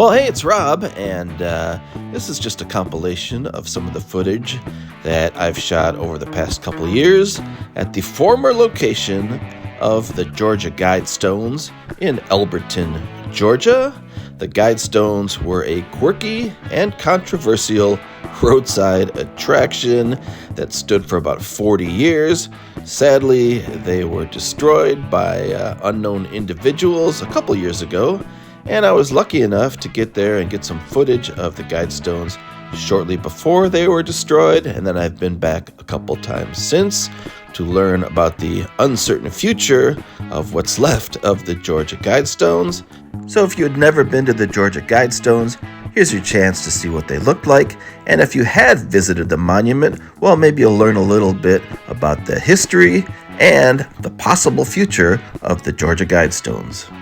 Well, hey, it's Rob, and this is just a compilation of some of the footage that I've shot over the past couple of years at the former location of the Georgia Guidestones in Elberton, Georgia. The Guidestones were a quirky and controversial roadside attraction that stood for about 40 years. Sadly, they were destroyed by unknown individuals a couple years ago, and I was lucky enough to get there and get some footage of the Guidestones shortly before they were destroyed, and then I've been back a couple times since to learn about the uncertain future of what's left of the Georgia Guidestones. So if you had never been to the Georgia Guidestones, here's your chance to see what they looked like. And if you had visited the monument, well, maybe you'll learn a little bit about the history and the possible future of the Georgia Guidestones.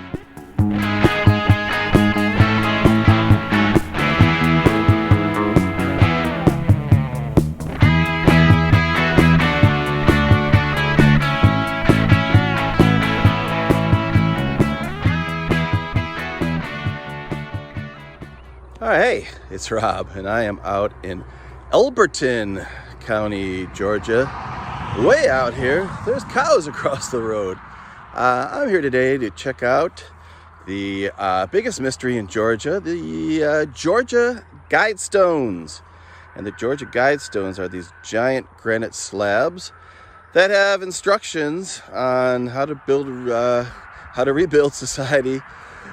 All right, hey, it's Rob, and I am out in Elberton County, Georgia. Way out here, there's cows across the road. I'm here today to check out the biggest mystery in Georgia, the Georgia Guidestones. And the Georgia Guidestones are these giant granite slabs that have instructions on how to rebuild society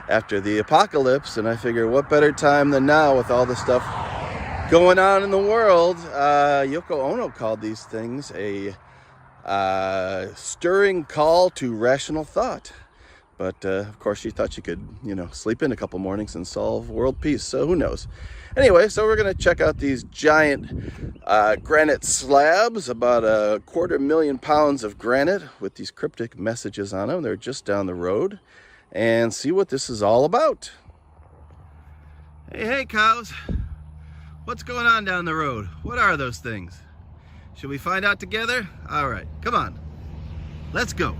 after the apocalypse. And I figure what better time than now with all the stuff going on in the world. Yoko Ono called these things a stirring call to rational thought. But of course she thought she could, sleep in a couple mornings and solve world peace. So who knows? Anyway, so we're going to check out these giant granite slabs, about 250,000 pounds of granite with these cryptic messages on them. They're just down the road. And see what this is all about. Hey, cows. What's going on down the road? What are those things? Should we find out together? All right, come on. Let's go.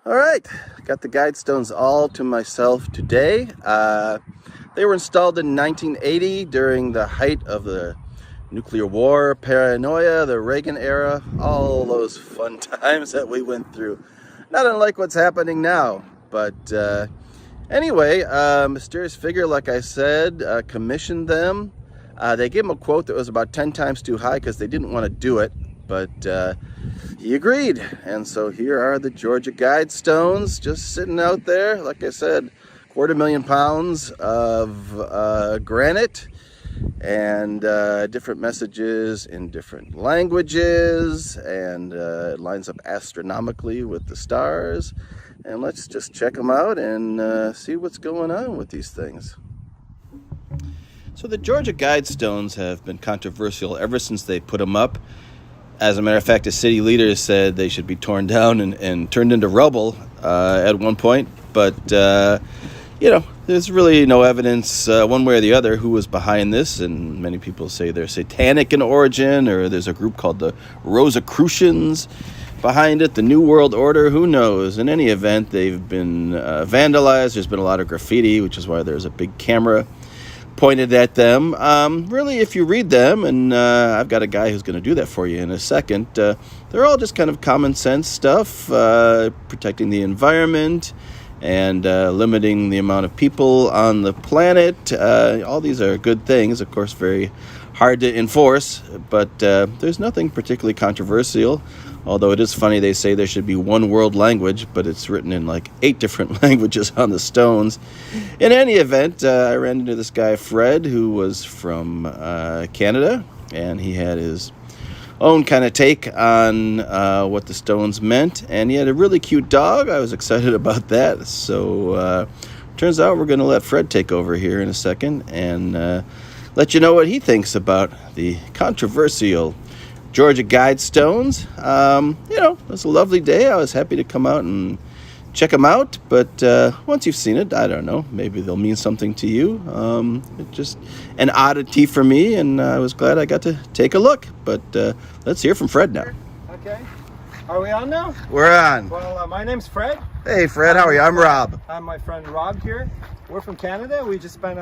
All right, got the Guidestones all to myself today. They were installed in 1980 during the height of the nuclear war, paranoia, the Reagan era, all those fun times that we went through. Not unlike what's happening now, but anyway, mysterious figure, like I said, commissioned them. They gave him a quote that was about 10 times too high because they didn't want to do it, but he agreed. And so here are the Georgia Guidestones just sitting out there. Like I said, 250,000 pounds of granite and different messages in different languages, and it lines up astronomically with the stars. And let's just check them out and see what's going on with these things. So the Georgia Guidestones have been controversial ever since they put them up. As a matter of fact, the city leaders said they should be torn down and turned into rubble at one point, but there's really no evidence one way or the other who was behind this, and many people say they're satanic in origin, or there's a group called the Rosicrucians behind it, the New World Order, who knows. In any event, they've been vandalized. There's been a lot of graffiti, which is why there's a big camera pointed at them. Really, if you read them, and I've got a guy who's going to do that for you in a second, they're all just kind of common sense stuff, protecting the environment and limiting the amount of people on the planet. All these are good things, of course, very hard to enforce, but there's nothing particularly controversial, although it is funny they say there should be one world language, but it's written in like 8 different languages on the stones. In any event, I ran into this guy, Fred, who was from Canada, and he had his own kind of take on what the stones meant, and he had a really cute dog. I was excited about that. So turns out we're going to let Fred take over here in a second and let you know what he thinks about the controversial Georgia Guidestones. It was a lovely day. I was happy to come out and check them out, but once you've seen it, I don't know, maybe they'll mean something to you. It's just an oddity for me, and I was glad I got to take a look. But let's hear from Fred now. Okay. Are we on now? We're on. Well, my name's Fred. Hey Fred, how are you? I'm Rob. I'm my friend Rob here. We're from Canada. We just spent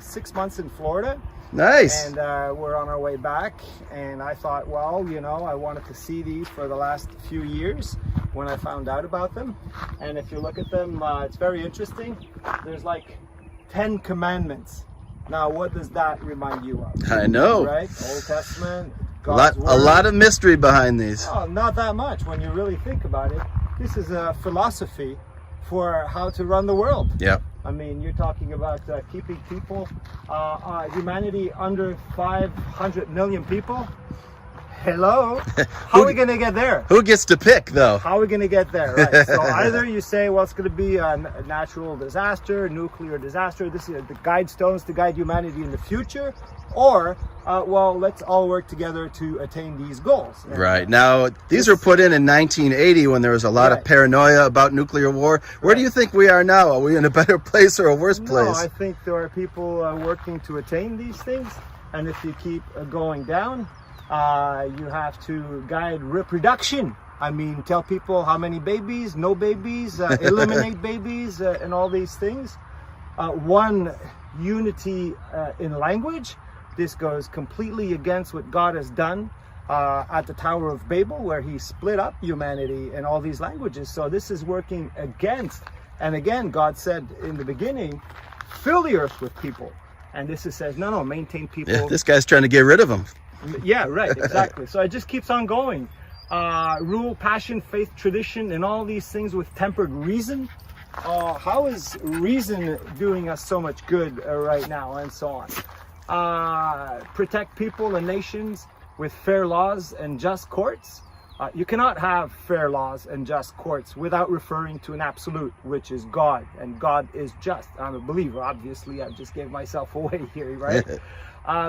6 months in Florida. Nice. And we're on our way back. And I thought, well, you know, I wanted to see these for the last few years when I found out about them. And if you look at them, it's very interesting. There's like 10 commandments. Now, what does that remind you of? I know. Right? Old Testament. A lot of mystery behind these. Oh, not that much when you really think about it. This is a philosophy for how to run the world. Yeah. I mean, you're talking about keeping people, humanity under 500 million people. Hello? How are we going to get there? Who gets to pick, though? How are we going to get there? Right. So either you say, well, it's going to be a natural disaster, nuclear disaster. This is the Guidestones to guide humanity in the future. Or, well, let's all work together to attain these goals. Right. Now, these were put in 1980 when there was a lot of paranoia about nuclear war. Where do you think we are now? Are we in a better place or a worse place? No, I think there are people working to attain these things. And if you keep going down, you have to guide reproduction. I mean, tell people how many babies, no babies, eliminate babies, and all these things. One, unity in language. This goes completely against what God has done at the Tower of Babel, where he split up humanity in all these languages. So this is working against. And again, God said in the beginning, fill the earth with people. And this says, no, maintain people. Yeah, this guy's trying to get rid of them. Yeah, right, exactly. So it just keeps on going. Rule, passion, faith, tradition, and all these things with tempered reason. How is reason doing us so much good right now, and so on? Protect people and nations with fair laws and just courts. You cannot have fair laws and just courts without referring to an absolute, which is God, and God is just. I'm a believer, obviously. I just gave myself away here, right?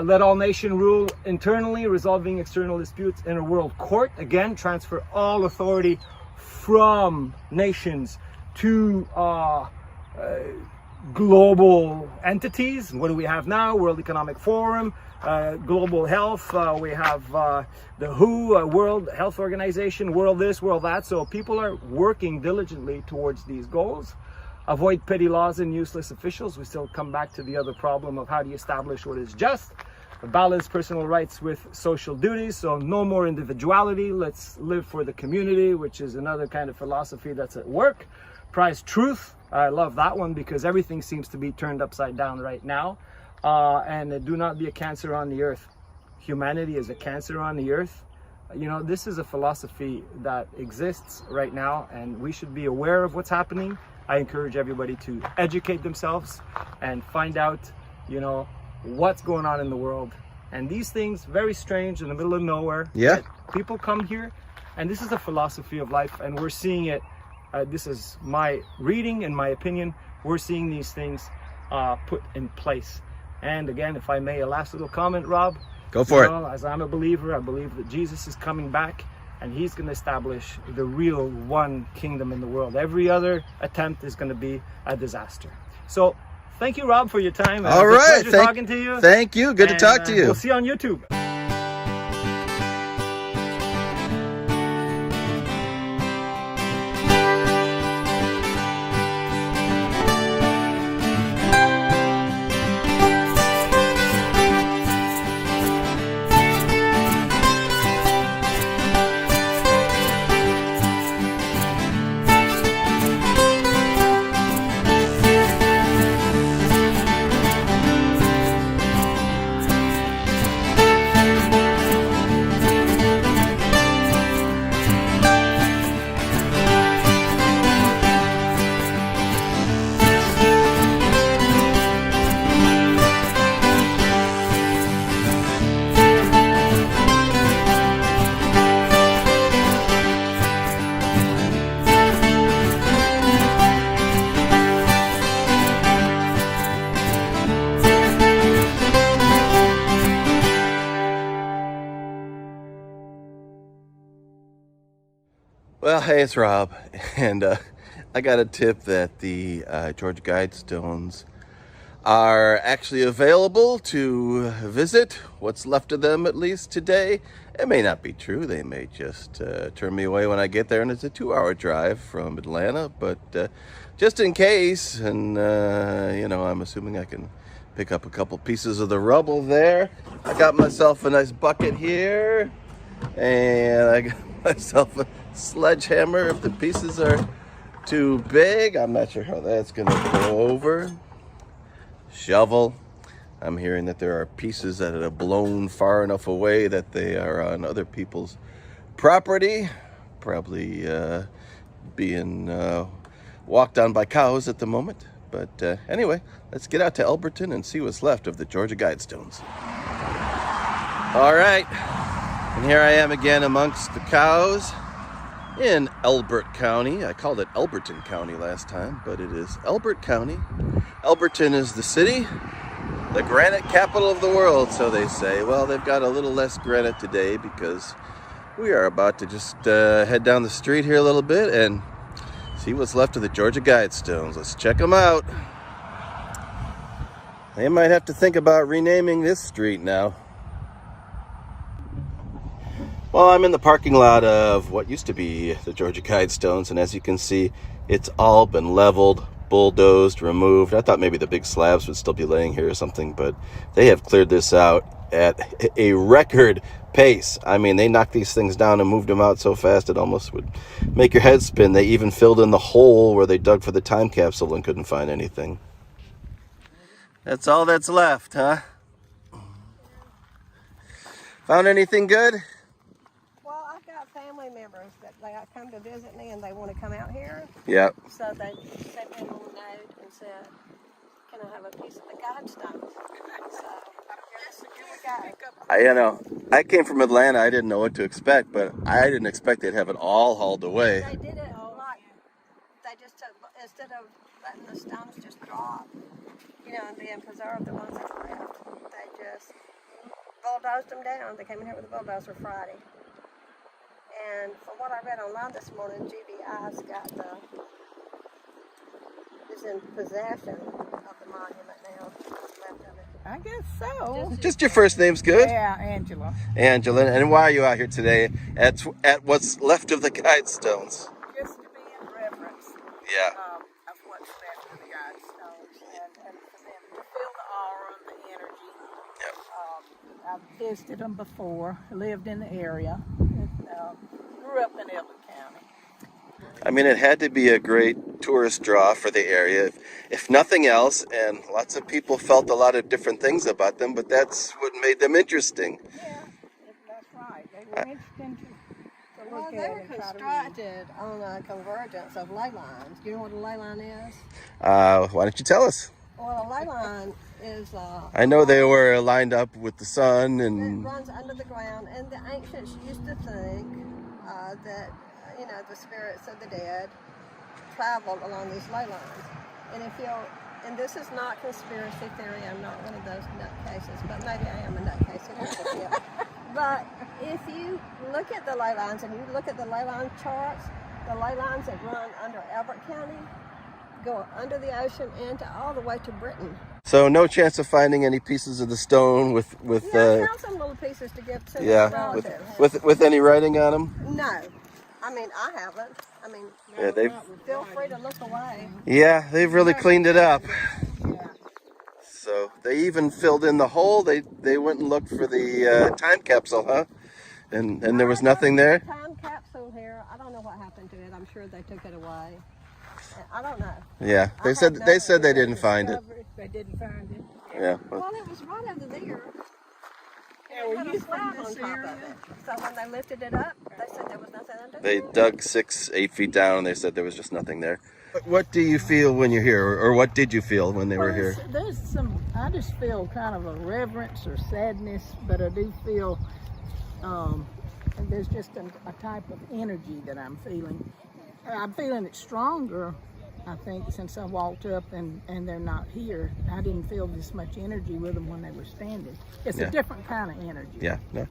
Let all nation rule internally, resolving external disputes in a world court. Again, transfer all authority from nations to global entities. What do we have now? World Economic Forum, global health. We have the WHO, World Health Organization, world this, world that. So people are working diligently towards these goals. Avoid petty laws and useless officials. We still come back to the other problem of how do you establish what is just. Balance personal rights with social duties. So no more individuality. Let's live for the community, which is another kind of philosophy that's at work. Prize truth. I love that one because everything seems to be turned upside down right now. And do not be a cancer on the earth. Humanity is a cancer on the earth. You know, this is a philosophy that exists right now, and we should be aware of what's happening. I encourage everybody to educate themselves and find out, you know, what's going on in the world. And these things, very strange, in the middle of nowhere. Yeah. People come here, and this is a philosophy of life, and we're seeing it. This is my reading and my opinion. We're seeing these things put in place. And again, if I may, a last little comment, Rob. Go for it. As I'm a believer, I believe that Jesus is coming back, and he's going to establish the real one kingdom in the world. Every other attempt is going to be a disaster. So thank you, Rob, for your time. All right. Pleasure talking to you. Thank you. Good to talk to you. We'll see you on YouTube. Well, hey, it's Rob, and I got a tip that the Georgia Guidestones are actually available to visit, what's left of them at least today. It may not be true. They may just turn me away when I get there, and it's a 2-hour drive from Atlanta. But just in case, and you know, I'm assuming I can pick up a couple pieces of the rubble there. I got myself a nice bucket here, and I got myself a sledgehammer if the pieces are too big. I'm not sure how that's gonna go over. Shovel. I'm hearing that there are pieces that have blown far enough away that they are on other people's property, probably being walked on by cows at the moment. But anyway, let's get out to Elberton and see what's left of the Georgia Guidestones. All right, and here I am again amongst the cows in Elbert County. I called it Elberton County last time, but it is Elbert County. Elberton is the city, the granite capital of the world, so they say. Well, they've got a little less granite today because we are about to just head down the street here a little bit and see what's left of the Georgia Guidestones. Let's check them out. They might have to think about renaming this street now. Well, I'm in the parking lot of what used to be the Georgia Guidestones, and as you can see, it's all been leveled, bulldozed, removed. I thought maybe the big slabs would still be laying here or something, but they have cleared this out at a record pace. I mean, they knocked these things down and moved them out so fast it almost would make your head spin. They even filled in the hole where they dug for the time capsule and couldn't find anything. That's all that's left, huh? Found anything good? Family members that they come to visit me and they want to come out here. Yeah. So they sent me a little note and said, "Can I have a piece of the Guidestones?" So here we go. You know, I came from Atlanta. I didn't know what to expect, but I didn't expect they'd have it all hauled away. They did it like they just took, instead of letting the stones just drop, you know, and being preserved, the ones that were left, they just bulldozed them down. They came in here with a bulldozer Friday. And from what I read online this morning, GBI's is in possession of the monument now. What's left of it. I guess so. Just your first name's good? Yeah, Angela. Angela. And why are you out here today at what's left of the Guidestones? Just to be in reverence Yeah. of what's left of the Guidestones and for them to feel the aura and the energy. Yep. I've visited them before, lived in the area, grew up in Elbert County. I mean, it had to be a great tourist draw for the area, if nothing else, and lots of people felt a lot of different things about them, but that's what made them interesting. Yeah, that's right. They were interesting to look Well, at. they were and try to read. constructed on a convergence of ley lines. Do you know what a ley line is? Why don't you tell us? Well, a ley line is I know they were lined up with the sun it and... runs under the ground, and the ancients used to think that, you know, the spirits of the dead traveled along these ley lines. And and this is not conspiracy theory, I'm not one of those nutcases, but maybe I am a nutcase. It is a tip. But if you look at the ley lines and you look at the ley line charts, the ley lines that run under Elbert County go under the ocean and all the way to Britain. So no chance of finding any pieces of the stone with Yeah, I found some little pieces to give to yeah, my relatives. with any writing on them? No, I mean, I haven't. I mean, Yeah, they've feel free to look away. they've really cleaned it up. Yeah. So they even filled in the hole. They went and looked for the time capsule, huh? And there was nothing there. Time capsule here. I don't know what happened to it. I'm sure they took it away. I don't know. Yeah, they said they didn't find it. They didn't find it. Yeah. Well, it was right over there. Yeah, It had we a used slab from on this top area. of it. So when they lifted it up, they said there was nothing under They it. dug 8 feet down, and they said there was just nothing there. What do you feel when you're here, or what did you feel when they were here? There's some, I just feel kind of a reverence or sadness, but I do feel there's just a type of energy that I'm feeling. I'm feeling it stronger, I think, since I walked up and they're not here. I didn't feel this much energy with them when they were standing. It's Yeah. a different kind of energy. Yeah, no.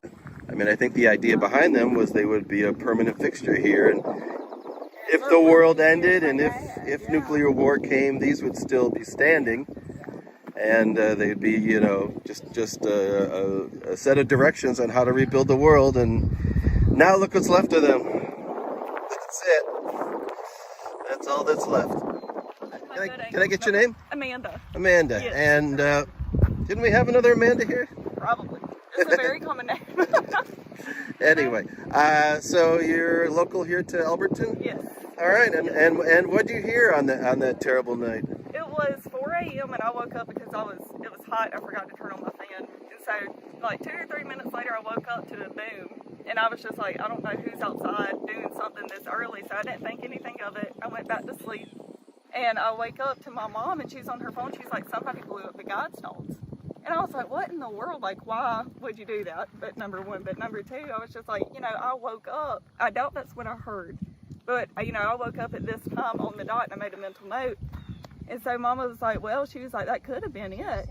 I mean, I think the idea behind them was they would be a permanent fixture here, and if the world ended and if nuclear war came, these would still be standing. and they'd be, you know, just a set of directions on how to rebuild the world. And now look what's left of them. That's it. That's all that's left. Can I get your name? Amanda. Amanda. Yes. And didn't we have another Amanda here? Probably. It's a very common name. Anyway, so you're local here to Alberton? Yes. All right, and what did you hear on that terrible night? It was 4 a.m. and I woke up because it was hot. I forgot to turn on my fan. And so like 2 or 3 minutes later I woke up to a boom. And I was just like, I don't know who's outside doing something this early, so I didn't think anything of it. I went back to sleep. And I wake up to my mom and she's on her phone. She's like, somebody blew up the Guidestones. And I was like, what in the world? Like, why would you do that? But number one. But number two, I was just like, you know, I woke up. I doubt that's what I heard. But, you know, I woke up at this time on the dot and I made a mental note. And so Mama was like, well, she was like, that could have been it.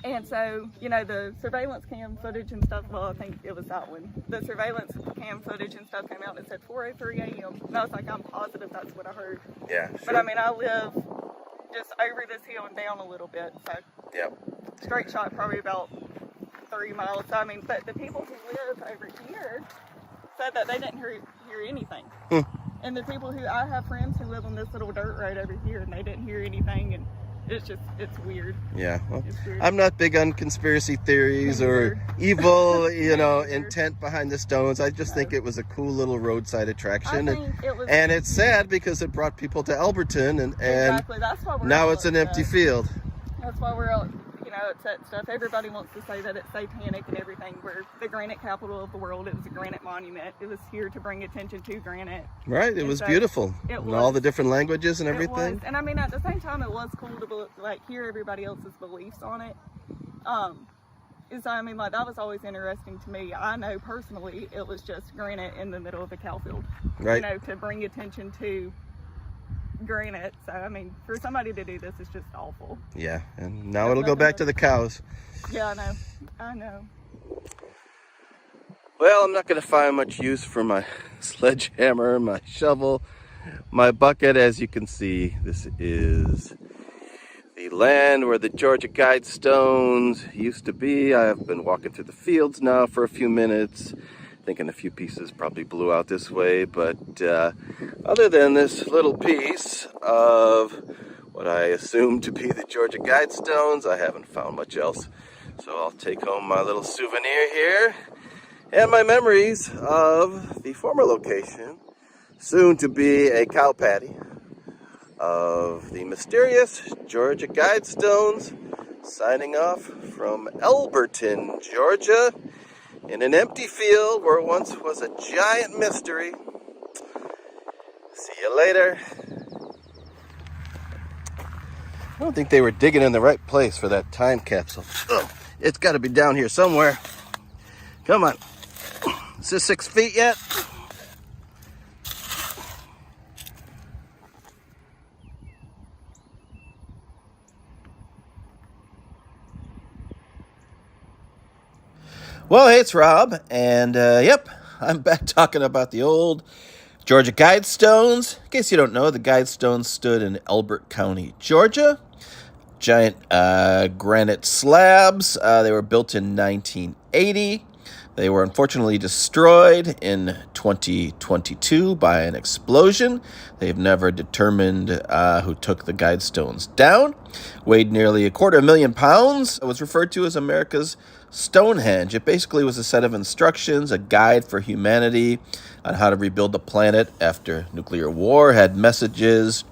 And so, you know, the surveillance cam footage and stuff, well, I think it was that one. The surveillance cam footage and stuff came out and it said 4:03 a.m. And I was like, I'm positive that's what I heard. Yeah, sure. But I mean, I live just over this hill and down a little bit. So, Yep. straight shot probably about 3 miles. So, I mean, but the people who live over here said that they didn't hear anything. And the people I have friends who live on this little dirt road over here and they didn't hear anything. And it's weird. Yeah, well, It's weird. I'm not big on conspiracy theories or evil, you know, intent behind the stones. I just think it was a cool little roadside attraction. I think it was, And it's sad because it brought people to Alberton, and exactly. That's why we're now all it's an empty upset. field. That's why we're all, you know, upset and stuff. Everybody wants to say that it's satanic and everything. We're the granite capital of the world. It was a granite monument. It was here to bring attention to granite. Right, it And was so beautiful. it And all was. the different languages and It everything. was. And I mean, at the same time, it was cool to like hear everybody else's beliefs on it. And so, I mean, like, that was always interesting to me. I know personally it was just granite in the middle of a cow field. Right. You know, to bring attention to granite. So, I mean, for somebody to do this is just awful. Yeah, and now it'll go back to the cows. Yeah, I know. I know. Well, I'm not going to find much use for my sledgehammer, my shovel, my bucket. As you can see, this is the land where the Georgia Guidestones used to be. I've been walking through the fields now for a few minutes, thinking a few pieces probably blew out this way, but other than this little piece of what I assume to be the Georgia Guidestones, I haven't found much else. So I'll take home my little souvenir here and my memories of the former location, soon to be a cow patty, of the mysterious Georgia Guidestones, signing off from Alberton, Georgia, in an empty field where once was a giant mystery. See you later. I don't think they were digging in the right place for that time capsule. Oh, it's got to be down here somewhere. Come on. Is this 6 feet yet? Well, hey, it's Rob, and yep, I'm back talking about the old Georgia Guidestones. In case you don't know, the Guidestones stood in Elbert County, Georgia. Giant granite slabs. They were built in 1980. They were unfortunately destroyed in 2022 by an explosion. They've never determined who took the Guidestones down. Weighed nearly 250,000 pounds. It was referred to as America's Stonehenge. It basically was a set of instructions, a guide for humanity on how to rebuild the planet after nuclear war. Had messages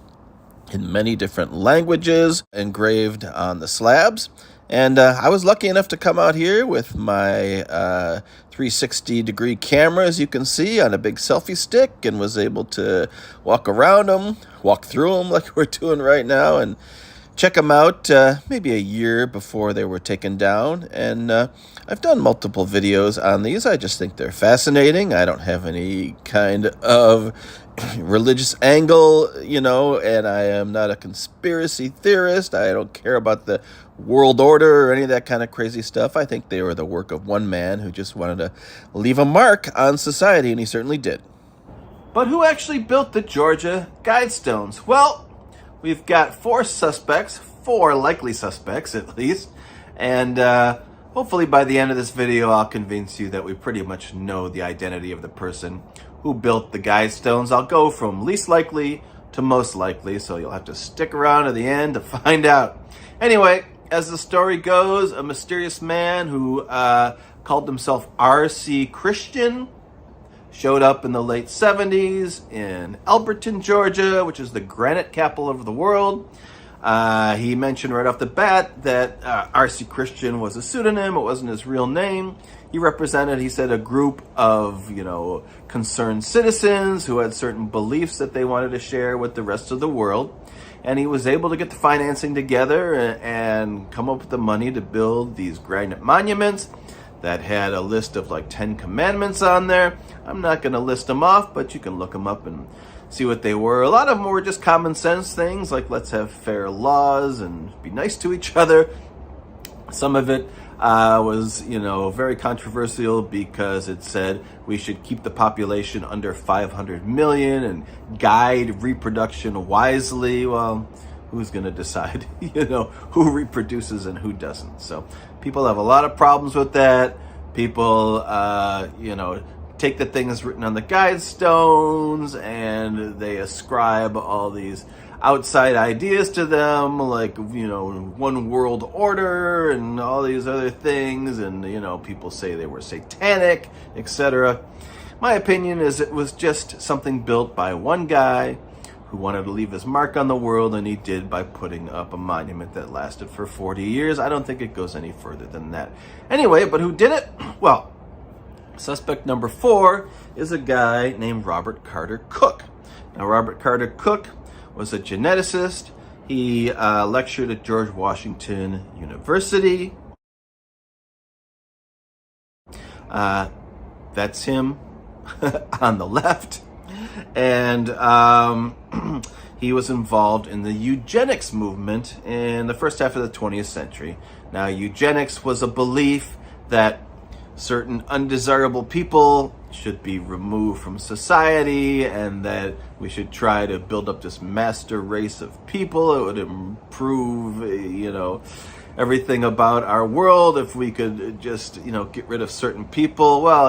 in many different languages engraved on the slabs. And I was lucky enough to come out here with my 360-degree camera, as you can see, on a big selfie stick, and was able to walk around them, walk through them like we're doing right now, and check them out maybe a year before they were taken down. And I've done multiple videos on these. I just think they're fascinating. I don't have any kind of religious angle, you know, and I am not a conspiracy theorist. I don't care about the world order or any of that kind of crazy stuff. I think they were the work of one man who just wanted to leave a mark on society, and he certainly did. But who actually built the Georgia Guidestones? Well, we've got 4 suspects, 4 likely suspects at least, and hopefully by the end of this video I'll convince you that we pretty much know the identity of the person who built the Guidestones. I'll go from least likely to most likely, so you'll have to stick around to the end to find out. Anyway, as the story goes, a mysterious man who called himself R.C. Christian showed up in the late 70s in Alberton, Georgia, which is the granite capital of the world. He mentioned right off the bat that R.C. Christian was a pseudonym. It wasn't his real name. He represented, he said, a group of, concerned citizens who had certain beliefs that they wanted to share with the rest of the world. And he was able to get the financing together and come up with the money to build these granite monuments that had a list of like 10 commandments on there. I'm not going to list them off, but you can look them up and see what they were. A lot of them were just common sense things, like let's have fair laws and be nice to each other. Some of it was, very controversial because it said we should keep the population under 500 million and guide reproduction wisely. Well, who's going to decide, who reproduces and who doesn't? So people have a lot of problems with that. People, take the things written on the Guidestones and they ascribe all these outside ideas to them, like, one world order and all these other things. And, people say they were satanic, etc. My opinion is it was just something built by one guy who wanted to leave his mark on the world, and he did by putting up a monument that lasted for 40 years. I don't think it goes any further than that. Anyway, but who did it? Well, suspect number 4 is a guy named Robert Carter Cook. Now, Robert Carter Cook was a geneticist. He lectured at George Washington University. That's him on the left. And he was involved in the eugenics movement in the first half of the 20th century. Now, eugenics was a belief that certain undesirable people should be removed from society and that we should try to build up this master race of people. It would improve, everything about our world if we could just, get rid of certain people. Well,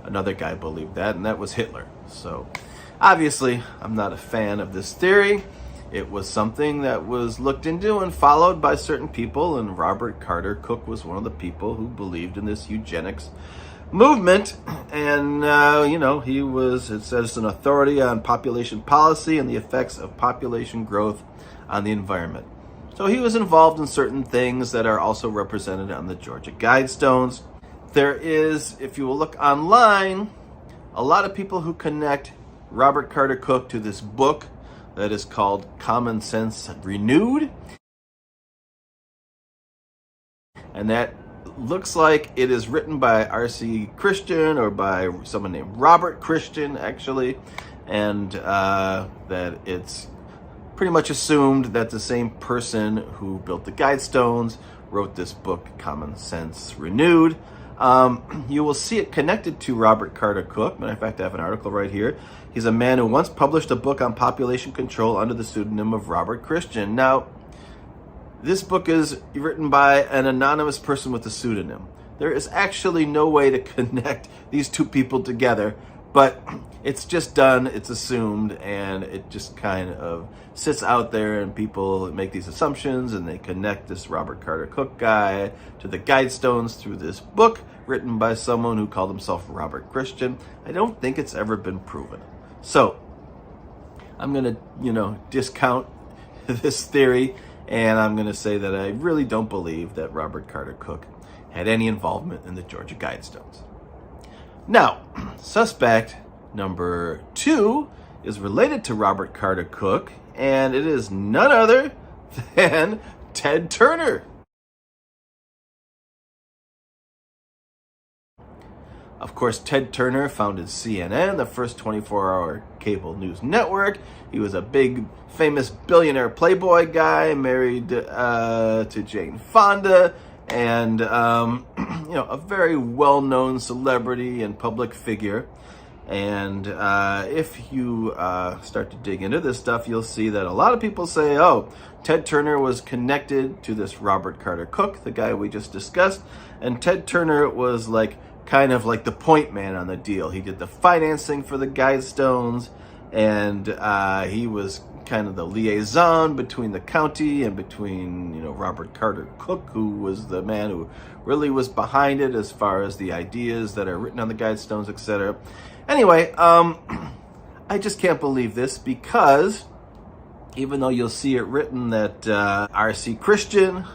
another guy believed that, and that was Hitler. So obviously, I'm not a fan of this theory. It was something that was looked into and followed by certain people, and Robert Carter Cook was one of the people who believed in this eugenics movement. And, he was, it says, an authority on population policy and the effects of population growth on the environment. So he was involved in certain things that are also represented on the Georgia Guidestones. There is, if you will look online, a lot of people who connect Robert Carter Cook to this book that is called Common Sense Renewed. And that looks like it is written by R.C. Christian or by someone named Robert Christian, actually. And that it's pretty much assumed that the same person who built the Guidestones wrote this book, Common Sense Renewed. You will see it connected to Robert Carter Cook. Matter of fact, I have an article right here. He's a man who once published a book on population control under the pseudonym of Robert Christian. Now, this book is written by an anonymous person with a pseudonym. There is actually no way to connect these two people together, but it's just done, it's assumed, and it just kind of sits out there, and people make these assumptions, and they connect this Robert Carter Cook guy to the Guidestones through this book written by someone who called himself Robert Christian. I don't think it's ever been proven. So I'm going to, discount this theory, and I'm going to say that I really don't believe that Robert Carter Cook had any involvement in the Georgia Guidestones. Now, suspect number 2 is related to Robert Carter Cook, and it is none other than Ted Turner. Of course, Ted Turner founded CNN, the first 24-hour cable news network. He was a big, famous billionaire playboy guy, married to Jane Fonda, and a very well-known celebrity and public figure. And if you start to dig into this stuff, you'll see that a lot of people say, oh, Ted Turner was connected to this Robert Carter Cook, the guy we just discussed. And Ted Turner was like kind of like the point man on the deal. He did the financing for the Guidestones, and he was kind of the liaison between the county and between, Robert Carter Cook, who was the man who really was behind it as far as the ideas that are written on the Guidestones, etc. Anyway, I just can't believe this, because even though you'll see it written that R.C. Christian,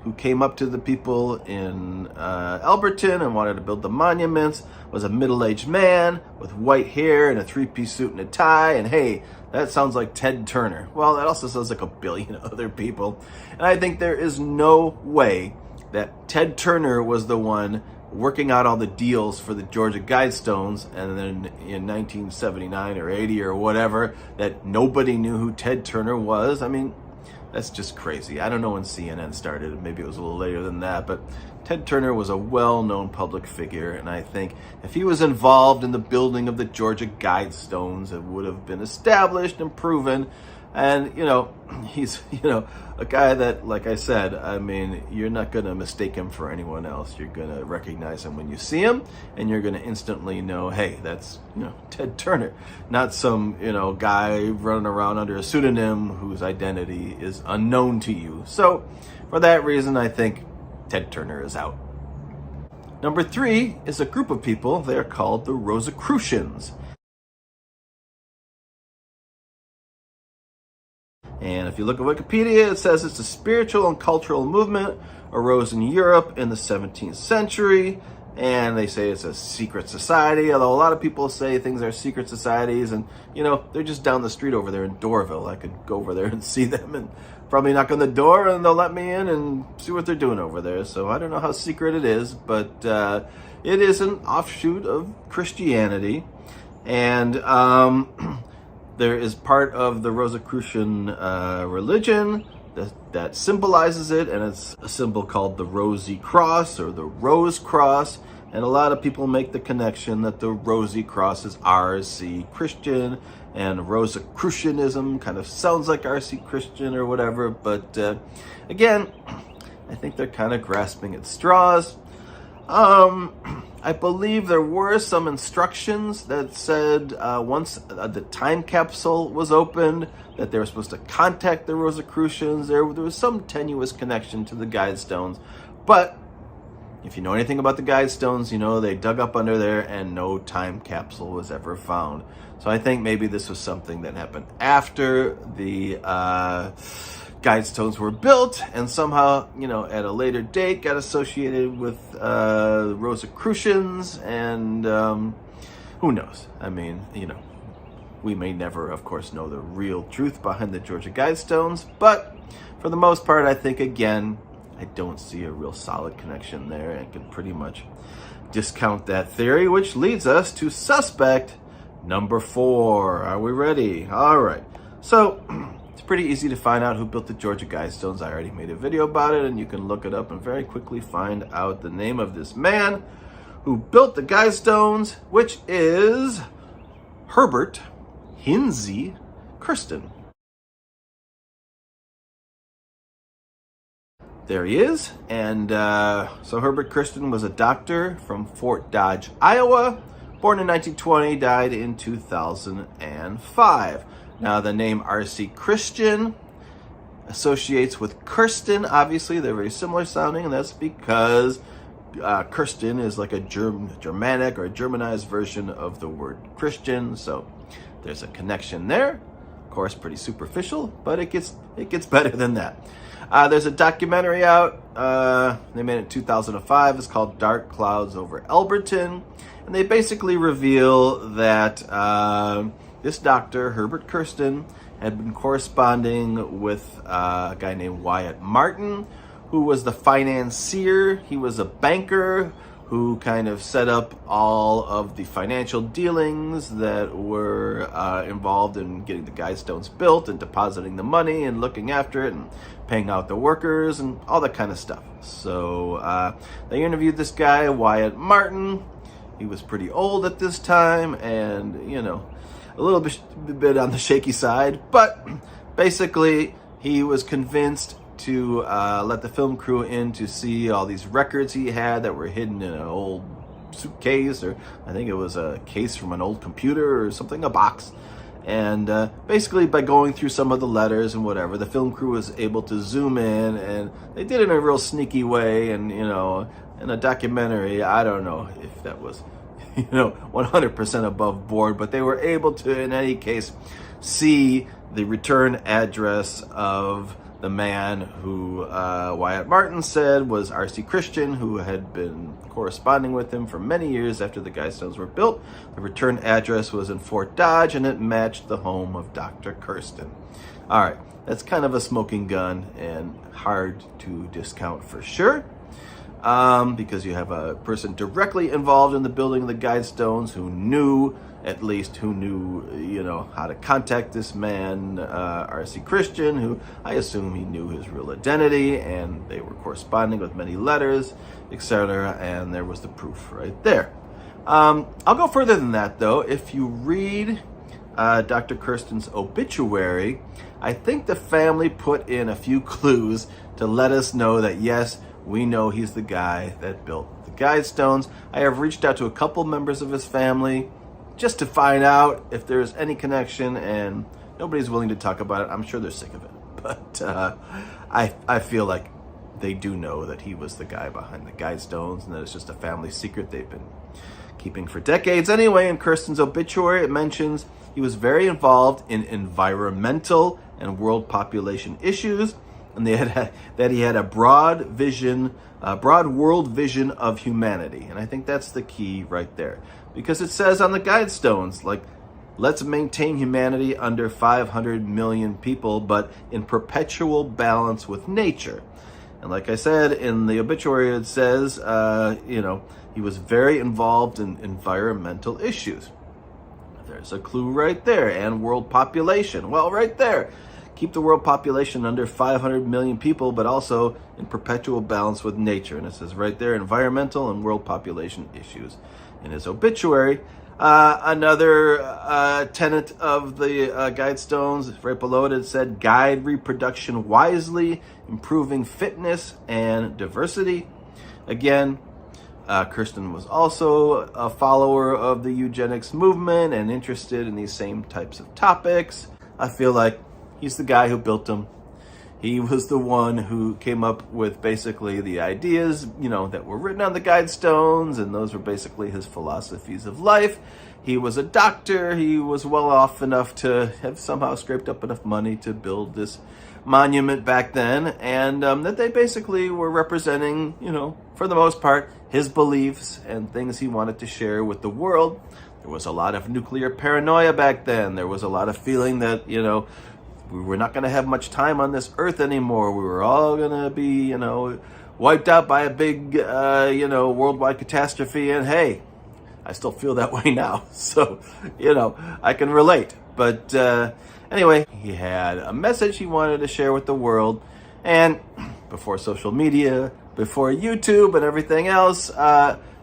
who came up to the people in Alberton and wanted to build the monuments, was a middle-aged man with white hair and a three-piece suit and a tie, and hey, that sounds like Ted Turner. Well, that also sounds like a billion other people. And I think there is no way that Ted Turner was the one working out all the deals for the Georgia Guidestones, and then in 1979 or 80 or whatever, that nobody knew who Ted Turner was. I mean, that's just crazy. I don't know when CNN started. Maybe it was a little later than that, but Ted Turner was a well-known public figure, and I think if he was involved in the building of the Georgia Guidestones, it would have been established and proven. And, he's, a guy that, like I said, I mean, you're not going to mistake him for anyone else. You're going to recognize him when you see him, and you're going to instantly know, hey, that's, Ted Turner, not some, guy running around under a pseudonym whose identity is unknown to you. So for that reason, I think Ted Turner is out. Number 3 is a group of people. They are called the Rosicrucians. And if you look at Wikipedia, it says it's a spiritual and cultural movement arose in Europe in the 17th century. And they say it's a secret society, although a lot of people say things are secret societies, and, they're just down the street over there in Dorville. I could go over there and see them and probably knock on the door and they'll let me in and see what they're doing over there. So I don't know how secret it is, but it is an offshoot of Christianity. And there is part of the Rosicrucian religion that symbolizes it, and it's a symbol called the Rosy Cross or the Rose Cross. And a lot of people make the connection that the Rosy Cross is R.C. Christian, and Rosicrucianism kind of sounds like R.C. Christian or whatever. But again, I think they're kind of grasping at straws. I believe there were some instructions that said once the time capsule was opened that they were supposed to contact the Rosicrucians. There was some tenuous connection to the Guidestones. But if you know anything about the Guidestones, they dug up under there and no time capsule was ever found. So I think maybe this was something that happened after the Guidestones were built, and somehow, at a later date got associated with Rosicrucians, and who knows? I mean, we may never, of course, know the real truth behind the Georgia Guidestones, but for the most part, I think, again, I don't see a real solid connection there. I can pretty much discount that theory, which leads us to suspect number 4. Are we ready? All right. So it's pretty easy to find out who built the Georgia Guidestones. I already made a video about it, and you can look it up and very quickly find out the name of this man who built the Guidestones, which is Herbert Hinsey Kirsten. There he is. And so Herbert Kirsten was a doctor from Fort Dodge, Iowa, born in 1920, died in 2005. Now, the name R.C. Christian associates with Kirsten. Obviously, they're very similar sounding, and that's because Kirsten is like a Germanic or a Germanized version of the word Christian. So there's a connection there. Of course, pretty superficial, but it gets better than that. There's a documentary out. They made it in 2005. It's called Dark Clouds Over Alberton. And they basically reveal that this doctor, Herbert Kirsten, had been corresponding with a guy named Wyatt Martin, who was the financier. He was a banker who kind of set up all of the financial dealings that were involved in getting the Guidestones built and depositing the money and looking after it and paying out the workers and all that kind of stuff. So they interviewed this guy, Wyatt Martin, he was pretty old at this time and, you know, a little bit on the shaky side, but basically he was convinced to let the film crew in to see all these records he had that were hidden in an old suitcase, or I think it was a case from an old computer or something, a box. And basically by going through some of the letters and whatever, the film crew was able to zoom in, and they did it in a real sneaky way. And, you know, in a documentary, I don't know if that was, you know, 100% above board, but they were able to, in any case, see the return address of the man who Wyatt Martin said was R.C. Christian, who had been corresponding with him for many years after the Guidestones were built. The return address was in Fort Dodge, and it matched the home of Dr. Kirsten. All right, that's kind of a smoking gun and hard to discount for sure, because you have a person directly involved in the building of the Guidestones who knew, you know, how to contact this man, R.C. Christian, who I assume he knew his real identity, and they were corresponding with many letters, etc., and there was the proof right there. I'll go further than that, though. If you read Dr. Kirsten's obituary, I think the family put in a few clues to let us know that, yes, we know he's the guy that built the Guidestones. I have reached out to a couple members of his family just to find out if there's any connection, and nobody's willing to talk about it. I'm sure they're sick of it, but I feel like they do know that he was the guy behind the Guidestones, and that it's just a family secret they've been keeping for decades. Anyway, in Kirsten's obituary, it mentions he was very involved in environmental and world population issues, and that he had a broad world vision of humanity. And I think that's the key right there. Because it says on the Guidestones, like, let's maintain humanity under 500 million people, but in perpetual balance with nature. And like I said, in the obituary, it says, you know, he was very involved in environmental issues. There's a clue right there. And world population. Well, right there. Keep the world population under 500 million people, but also in perpetual balance with nature. And it says right there, environmental and world population issues. In his obituary, another tenet of the Guidestones, right below it, it said, guide reproduction wisely, improving fitness and diversity. Again, Kirsten was also a follower of the eugenics movement and interested in these same types of topics. I feel like he's the guy who built them. He was the one who came up with basically the ideas, you know, that were written on the Guidestones, and those were basically his philosophies of life. He was a doctor. He was well off enough to have somehow scraped up enough money to build this monument back then, and that they basically were representing, you know, for the most part, his beliefs and things he wanted to share with the world. There was a lot of nuclear paranoia back then. There was a lot of feeling that, you know, we were not going to have much time on this earth anymore. We were all going to be, you know, wiped out by a big, you know, worldwide catastrophe. And hey, I still feel that way now. So, you know, I can relate. But anyway, he had a message he wanted to share with the world. And before social media, before YouTube and everything else,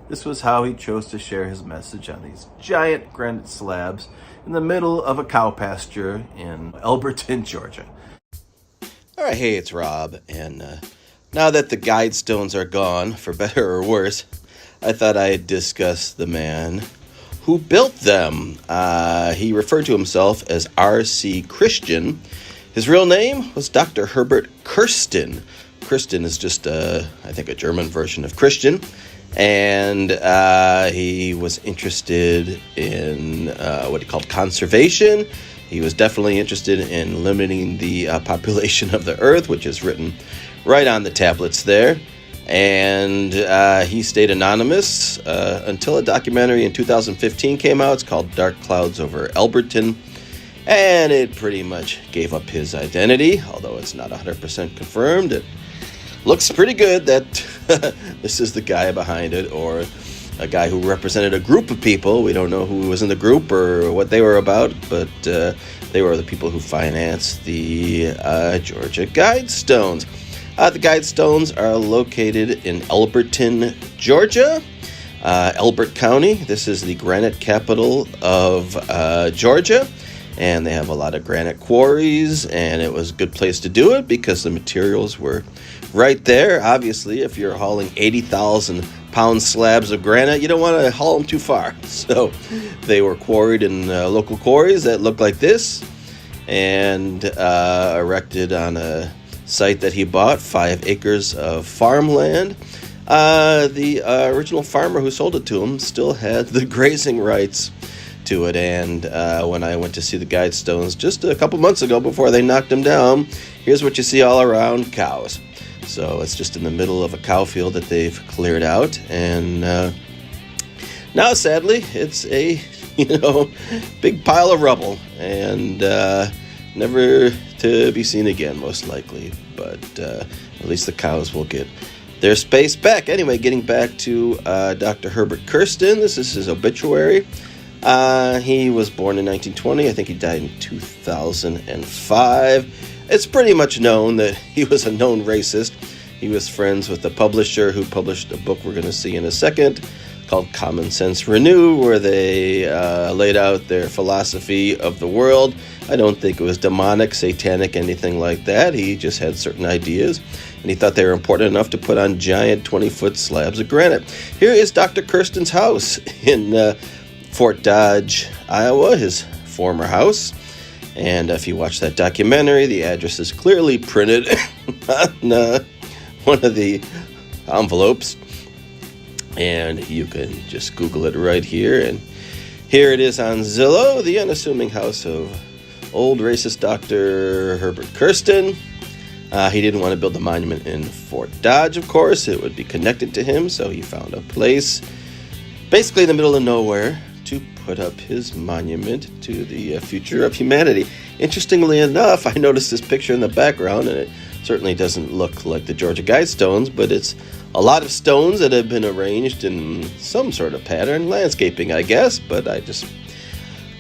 this was how he chose to share his message on these giant granite slabs in the middle of a cow pasture in Elberton, Georgia. All right, hey, it's Rob, and now that the Guidestones are gone, for better or worse, I thought I'd discuss the man who built them. He referred to himself as R.C. Christian. His real name was Dr. Herbert Kirsten. Kirsten is just, I think, a German version of Christian. And he was interested in what he called conservation. He was definitely interested in limiting the population of the earth, which is written right on the tablets there. And he stayed anonymous until a documentary in 2015 came out. It's called Dark Clouds Over Elberton. And it pretty much gave up his identity, although it's not 100% confirmed. It looks pretty good that this is the guy behind it, or a guy who represented a group of people. We don't know who was in the group or what they were about, but they were the people who financed the Georgia Guidestones. The Guidestones are located in Elberton, Georgia. Elbert County. This is the granite capital of Georgia, and they have a lot of granite quarries, and it was a good place to do it because the materials were right there. Obviously, if you're hauling 80,000 pound slabs of granite, you don't want to haul them too far. So they were quarried in local quarries that looked like this, and erected on a site that he bought, 5 acres of farmland. The original farmer who sold it to him still had the grazing rights to it, and when I went to see the Guidestones just a couple months ago before they knocked them down, here's what you see all around: cows. So it's just in the middle of a cow field that they've cleared out, and now sadly it's a big pile of rubble, and never to be seen again, most likely. But at least the cows will get their space back. Anyway, getting back to Dr. Herbert Kirsten, this is his obituary. He was born in 1920. I think he died in 2005. It's pretty much known that he was a known racist. He was friends with the publisher who published a book we're going to see in a second called Common Sense Renew, where they laid out their philosophy of the world. I don't think it was demonic, satanic, anything like that. He just had certain ideas, and he thought they were important enough to put on giant 20-foot slabs of granite. Here is Dr. Kirsten's house in Fort Dodge, Iowa, his former house. And if you watch that documentary, the address is clearly printed on one of the envelopes. And you can just Google it right here. And here it is on Zillow, the unassuming house of old racist Dr. Herbert Kirsten. He didn't want to build a monument in Fort Dodge, of course. It would be connected to him, so he found a place basically in the middle of nowhere to put up his monument to the future of humanity. Interestingly enough, I noticed this picture in the background, and it certainly doesn't look like the Georgia Guidestones, but it's a lot of stones that have been arranged in some sort of pattern, landscaping, I guess, but I just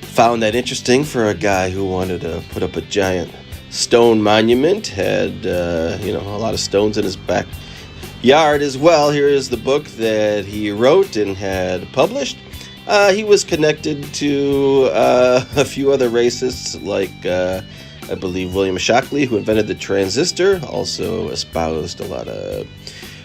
found that interesting for a guy who wanted to put up a giant stone monument. Had a lot of stones in his backyard as well. Here is the book that he wrote and had published. He was connected to a few other racists, like I believe William Shockley, who invented the transistor, also espoused a lot of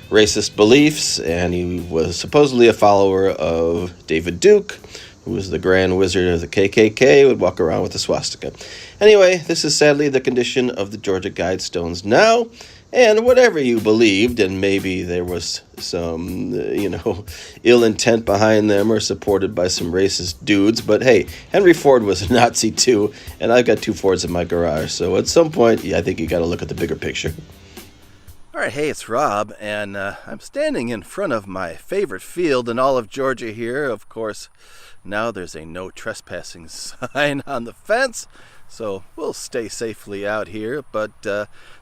racist beliefs, and he was supposedly a follower of David Duke, who was the Grand Wizard of the KKK, would walk around with a swastika. Anyway, this is sadly the condition of the Georgia Guidestones now, and whatever you believed, and maybe there was some, ill intent behind them or supported by some racist dudes, but hey, Henry Ford was a Nazi too, and I've got 2 Fords in my garage, so at some point, I think you got to look at the bigger picture. All right, hey, it's Rob, and I'm standing in front of my favorite field in all of Georgia here. Of course, now there's a no trespassing sign on the fence, so we'll stay safely out here. But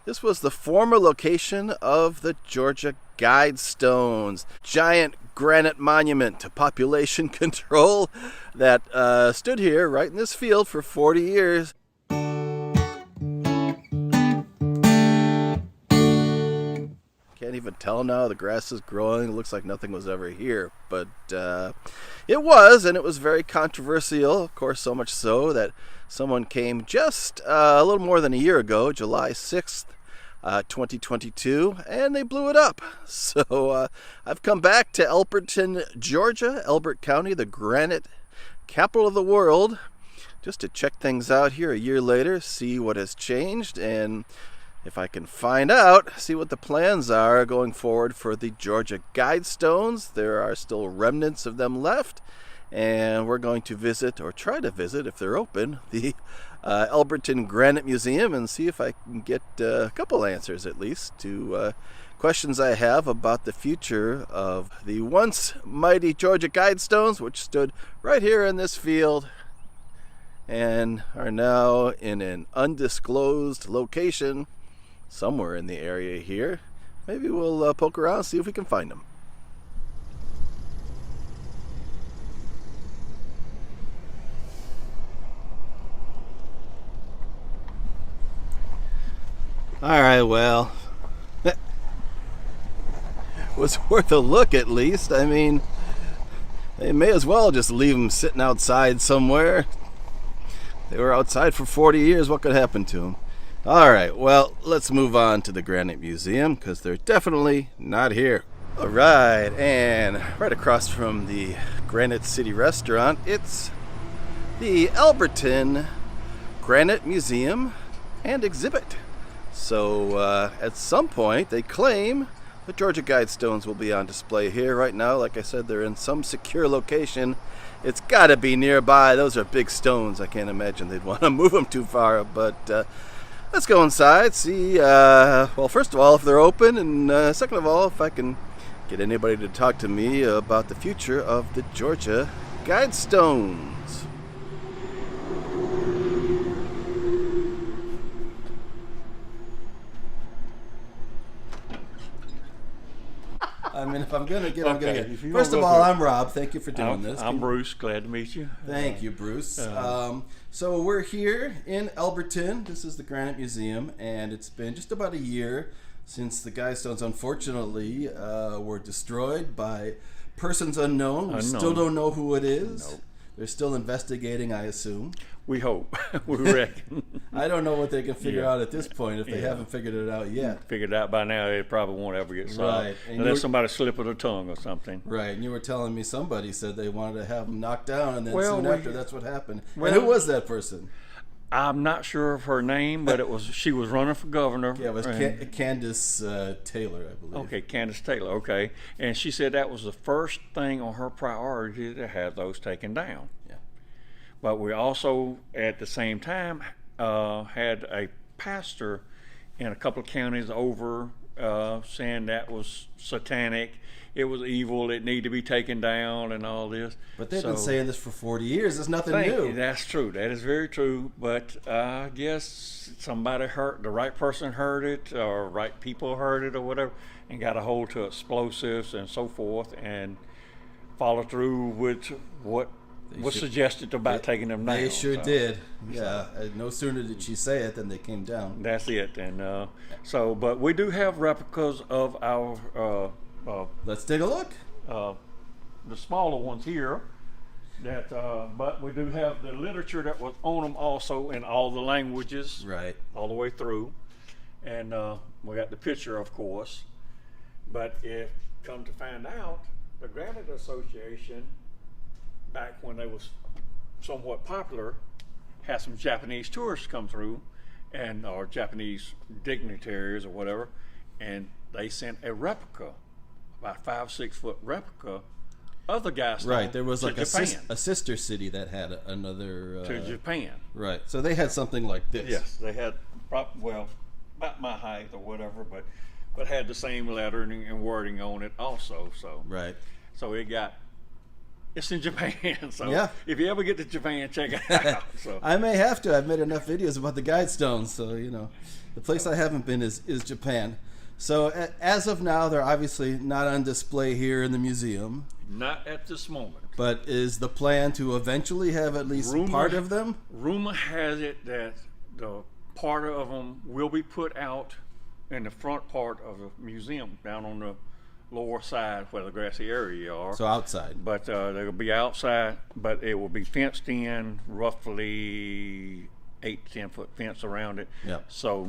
this was the former location of the Georgia Guidestones, giant granite monument to population control that stood here right in this field for 40 years. Can't even tell now. The grass is growing. It looks like nothing was ever here. But it was, and it was very controversial. Of course, so much so that someone came just a little more than a year ago, July 6th, 2022, and they blew it up. So I've come back to Elberton, Georgia, Elbert County, the granite capital of the world, just to check things out here a year later, see what has changed, and if I can find out, see what the plans are going forward for the Georgia Guidestones. There are still remnants of them left, and we're going to visit, or try to visit if they're open, the Elberton Granite Museum and see if I can get a couple answers at least to questions I have about the future of the once mighty Georgia Guidestones, which stood right here in this field and are now in an undisclosed location somewhere in the area here. Maybe we'll poke around, see if we can find them. Alright, well, it was worth a look at least. I mean, They may as well just leave them sitting outside somewhere. They were outside for 40 years. What could happen to them? All right, well, let's move on to the Granite Museum because they're definitely not here. All right, and right across from the Granite City Restaurant, it's the Alberton Granite Museum and Exhibit. So at some point, they claim the Georgia Guidestones will be on display here. Right now, like I said, they're in some secure location. It's got to be nearby. Those are big stones. I can't imagine they'd want to move them too far, but let's go inside, see, well, first of all, if they're open, and second of all, if I can get anybody to talk to me about the future of the Georgia Guidestones. I mean, if I'm going to get, I'm going to get. First of all, I'm Rob. Thank you for doing this. I'm Bruce. Glad to meet you. Thank you, Bruce. So we're here in Alberton. This is the Granite Museum, and it's been just about a year since the Guidestones, unfortunately, were destroyed by persons unknown. We still don't know who it is. Nope. They're still investigating, I assume. We hope. We reckon. I don't know what they can figure out at this point if they haven't figured it out yet. Figured out by now, it probably won't ever get solved. Right. Unless somebody slip of the tongue or something. Right. And you were telling me somebody said they wanted to have them knocked down, and then soon after, that's what happened. Well, and who was that person? I'm not sure of her name, but she was running for governor. Yeah, it was Candace Taylor, I believe. Okay, Candace Taylor, okay. And she said that was the first thing on her priority to have those taken down. Yeah. But we also, at the same time, had a pastor in a couple of counties over saying that was satanic. It was evil. It needed to be taken down and all this. But they've been saying this for 40 years. It's nothing new. That's true. That is very true. But I guess somebody the right person heard it, or right people heard it, or whatever, and got a hold to explosives and so forth, and followed through with what was suggested about taking them down. They sure did. Yeah. No sooner did she say it than they came down. That's it. And but we do have replicas of our. Let's take a look. The smaller ones here, but we do have the literature that was on them also in all the languages, right, all the way through, and we got the picture, of course. But if come to find out, the Granite Association, back when they was somewhat popular, had some Japanese tourists come through, or Japanese dignitaries or whatever, and they sent a replica, about 5-6 foot replica of the Guidestone. Right, there was like a Japan. sister city that had another to Japan. Right, so they had something like this. Yes, they had about my height or whatever, but had the same lettering and wording on it also. So right, so it's in Japan. So yeah, if you ever get to Japan, check it out. So I may have to. I've made enough videos about the Guidestones, so the place I haven't been is Japan. So as of now, they're obviously not on display here in the museum. Not at this moment. But is the plan to eventually have at least part of them? Rumor has it that the part of them will be put out in the front part of the museum, down on the lower side where the grassy area are. So outside. But they'll be outside, but it will be fenced in, roughly 8 to 10 foot fence around it. Yep. So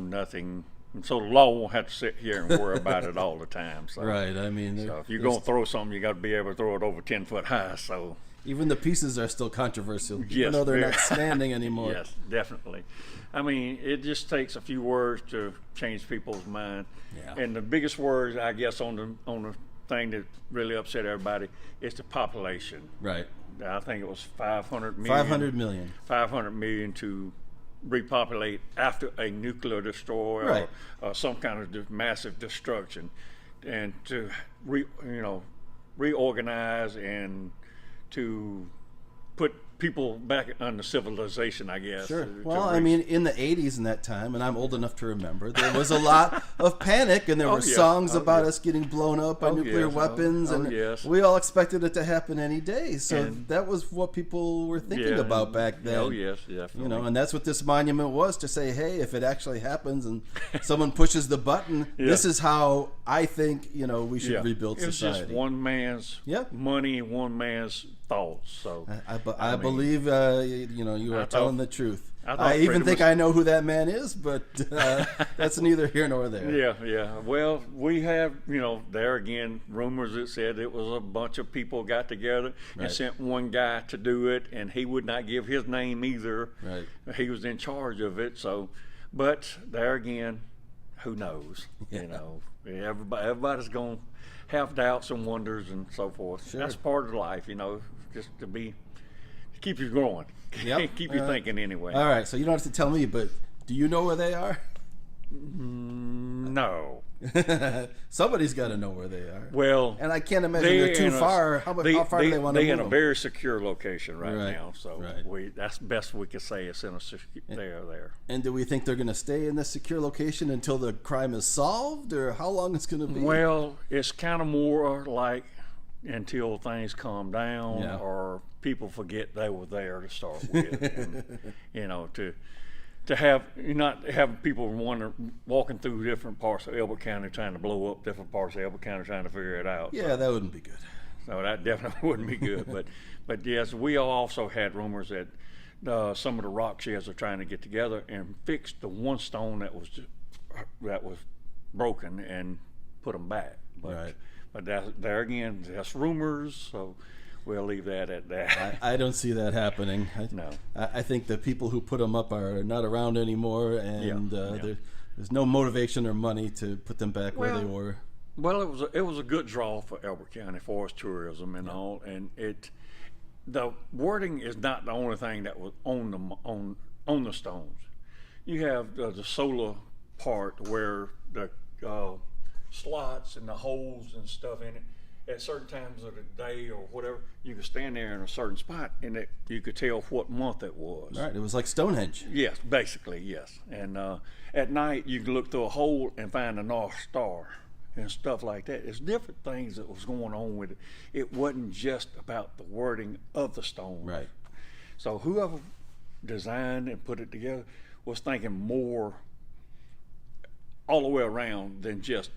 the law won't have to sit here and worry about it all the time. So, right. I mean, so if you're going to throw something, you got to be able to throw it over 10 foot high. So even the pieces are still controversial, yes, even though they're not standing anymore. Yes, definitely. I mean, it just takes a few words to change people's mind. Yeah. And the biggest words, I guess, on the thing that really upset everybody is the population. Right. I think it was 500 million. 500 million. 500 million to repopulate after a nuclear destroy, right, or some kind of massive destruction, and to reorganize and to put people back under civilization, I guess. Sure. Well, I mean, in the 80s and that time, and I'm old enough to remember, there was a lot of panic, and there were songs about us getting blown up by nuclear weapons, and we all expected it to happen any day. So that was what people were thinking about back then. Oh, yes, definitely. And that's what this monument was, to say, hey, if it actually happens and someone pushes the button, this is how I think, we should rebuild society. It's just one man's money, one man's thoughts. So I mean, believe you are telling the truth. I thought even freedom think was- I know who that man is, but that's neither here nor there. Yeah. Well, we have, there again, rumors that said it was a bunch of people got together Right. and sent one guy to do it, and he would not give his name either. Right. He was in charge of it. So, but there again, who knows? Yeah. Everybody's going to have doubts and wonders and so forth. Sure. That's part of life, just to keep you growing. Yep. Keep you thinking anyway. All right, so you don't have to tell me, but do you know where they are? No. Somebody's got to know where they are. Well, And I can't imagine they're too far. How far do they want to move They're in a them? very secure location right Right, now, so right. that's best we could say. It's in a they're there. And do we think they're going to stay in this secure location until the crime is solved, or how long it's going to be? Well, it's kind of more like until things calm down Yeah. or people forget they were there to start with, and, to have not have people walking through different parts of Elbert County trying to blow up different parts of Elbert County trying to figure it out. Yeah, that wouldn't be good. So that definitely wouldn't be good. But yes, we also had rumors that some of the rock sheds are trying to get together and fix the one stone that was broken and put them back. But, Right. But there again, that's rumors. So we'll leave that at that. I don't see that happening. No. I think the people who put them up are not around anymore, and there's no motivation or money to put them back where they were. Well, it was a good draw for Elbert County for its tourism and all, and the wording is not the only thing that was on the stones. You have the solar part where the slots and the holes and stuff in it. At certain times of the day or whatever, you could stand there in a certain spot and you could tell what month it was. Right, it was like Stonehenge. Yes, basically, yes. And at night, you could look through a hole and find the North Star and stuff like that. There's different things that was going on with it. It wasn't just about the wording of the stone. Right. So whoever designed and put it together was thinking more all the way around than just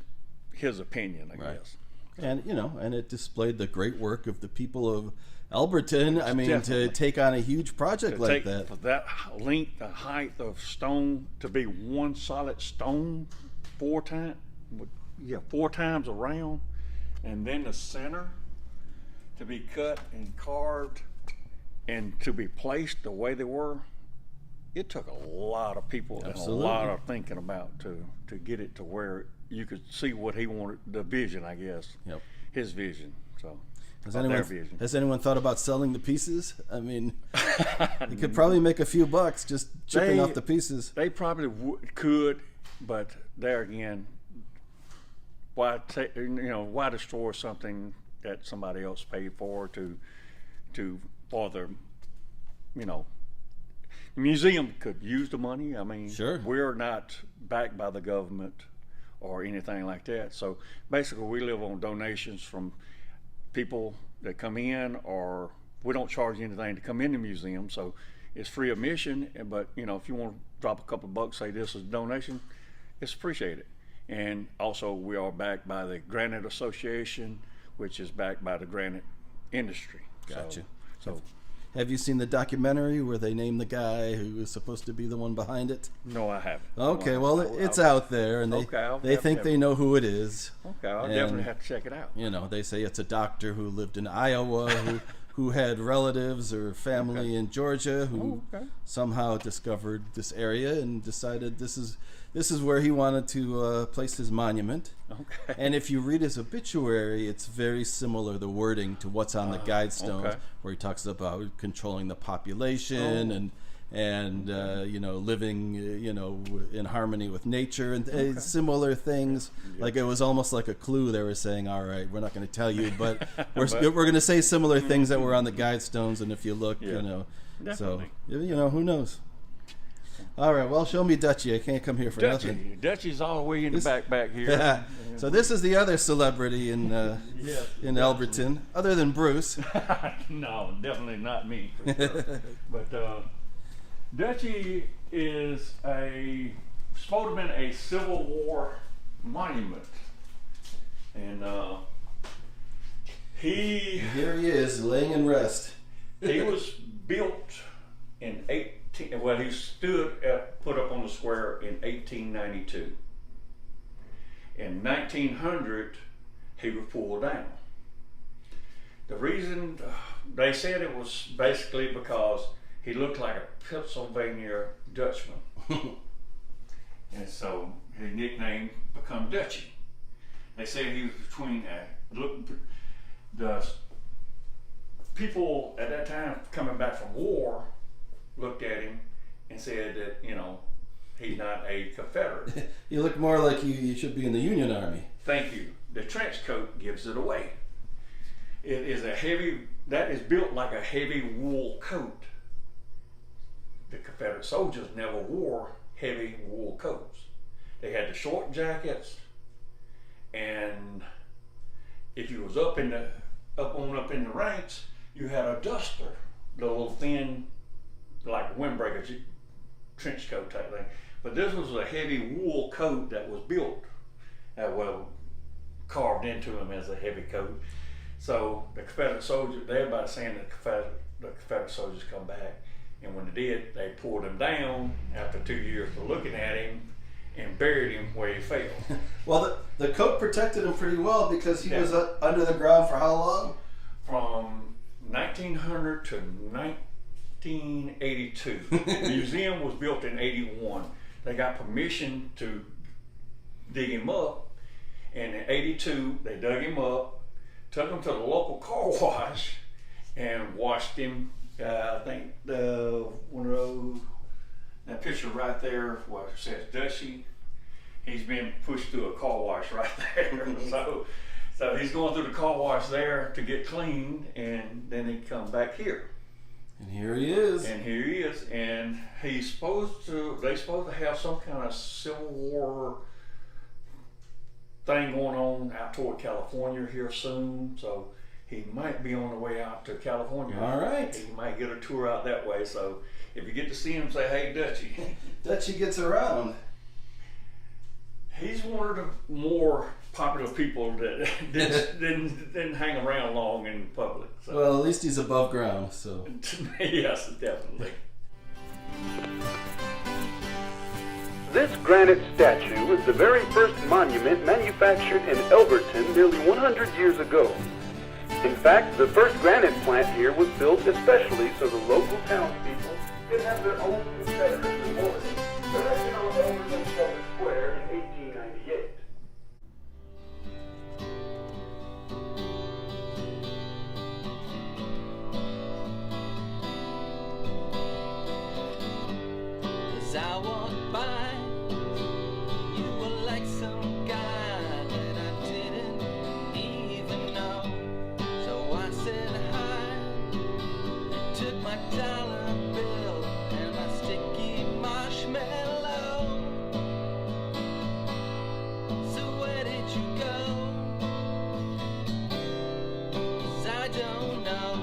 his opinion, I guess. And and it displayed the great work of the people of Alberton. I mean, Definitely. to take on a huge project like that. For that length, the height of stone to be one solid stone 4 times around, and then the center to be cut and carved and to be placed the way they were. It took a lot of people Absolutely. and a lot of thinking about to get it to where you could see what he wanted, the vision, I guess. Yep. His vision. So Has anyone thought about selling the pieces? I mean, you could probably make a few bucks just chipping off the pieces. They probably could, but there again, why destroy something that somebody else paid for for the museum could use the money. I mean, Sure. We're not backed by the government or anything like that. So basically, we live on donations from people that come in, or we don't charge anything to come in the museum. So it's free admission. But if you want to drop a couple of bucks, say this is a donation, it's appreciated. And also, we are backed by the Granite Association, which is backed by the granite industry. Gotcha. So Have you seen the documentary where they name the guy who was supposed to be the one behind it? no, I haven't. Okay, No, well, it's out there, and Okay, they think they know who it is. Okay, I'll And, definitely have to check it out. They say it's a doctor who lived in Iowa who had relatives or family in Georgia who somehow discovered this area and decided this is where he wanted to place his monument. Okay. And if you read his obituary, it's very similar, the wording, to what's on the Guidestones, where he talks about controlling the population and living in harmony with nature and similar things. Like it was almost like a clue. They were saying, all right, we're not going to tell you, but we're going to say similar things that were on the Guidestones. And if you look, Definitely. so who knows. All right, well, show me Dutchie. I can't come here for nothing. Dutchie's all the way in the back here. So this is the other celebrity in Alberton, other than Bruce. No, definitely not me. For sure. But Dutchie is supposed to have been a Civil War monument, and Here he is, laying in rest. He was built in he stood put up on the square in 1892. In 1900, he was pulled down. The reason, they said it was basically because he looked like a Pennsylvania Dutchman. And so his nickname become Dutchy. They said he was between, the people at that time coming back from war looked at him and said that, you know, he's not a Confederate. You look more like you should be in the Union Army. Thank you. The trench coat gives it away. It is that is built like a heavy wool coat. The Confederate soldiers never wore heavy wool coats. They had the short jackets, and if you was up in the ranks, you had a duster, the little thin, like a windbreaker trench coat type thing. But this was a heavy wool coat that was built, carved into him as a heavy coat. So the Confederate soldiers, everybody's saying that the Confederate soldiers come back, and when they did, they pulled him down after 2 years of looking at him and buried him where he fell. Well, the coat protected him pretty well because he was under the ground for how long? From 1900 to 1982. The museum was built in 81. They got permission to dig him up, and in 82 they dug him up, took him to the local car wash and washed him. I think one of those, that picture right there where it says Dutchy, he's been pushed through a car wash right there. So he's going through the car wash there to get clean, and then he come back here. And here he is. And he's supposed to have some kind of Civil War thing going on out toward California here soon. So he might be on the way out to California. All right. He might get a tour out that way. So if you get to see him, say, hey, Dutchy. Dutchy gets around. He's one of the more popular people that didn't hang around long in public. So. Well, at least he's above ground, so. Yes, definitely. This granite statue was the very first monument manufactured in Elberton nearly 100 years ago. In fact, the first granite plant here was built especially so the local townspeople could have their own Confederate memorial, erected on Elberton Public Square in 1898. As I walked by, you were like some guy that I didn't even know. So I said hi, I took my dollar bill and my sticky marshmallow. So where did you go? 'Cause I don't know.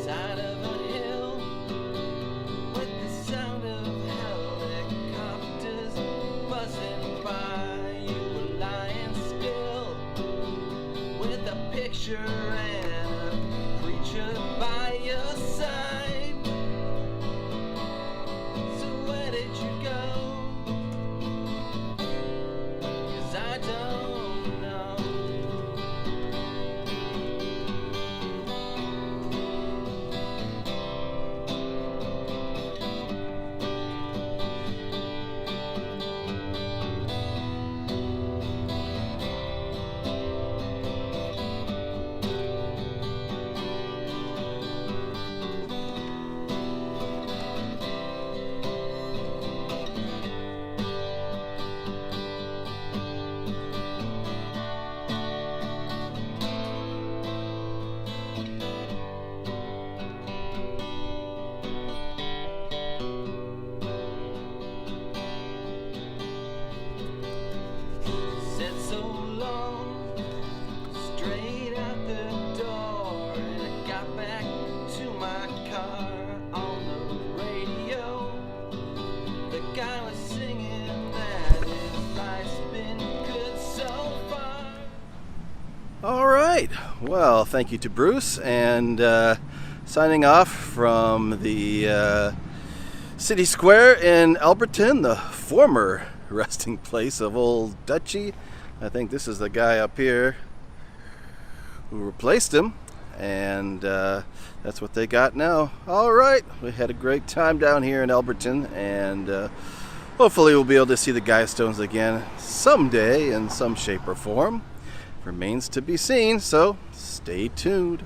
Side of a hill with the sound of helicopters buzzing by. You were lying still with a picture and a preacher by your side. So where did you go? 'Cause I don't know. All right. Well, thank you to Bruce, and signing off from the City Square in Alberton, the former resting place of Old Dutchy. I think this is the guy up here who replaced him, and that's what they got now. All right. We had a great time down here in Alberton, and hopefully we'll be able to see the Guidestones again someday in some shape or form. Remains to be seen, so stay tuned.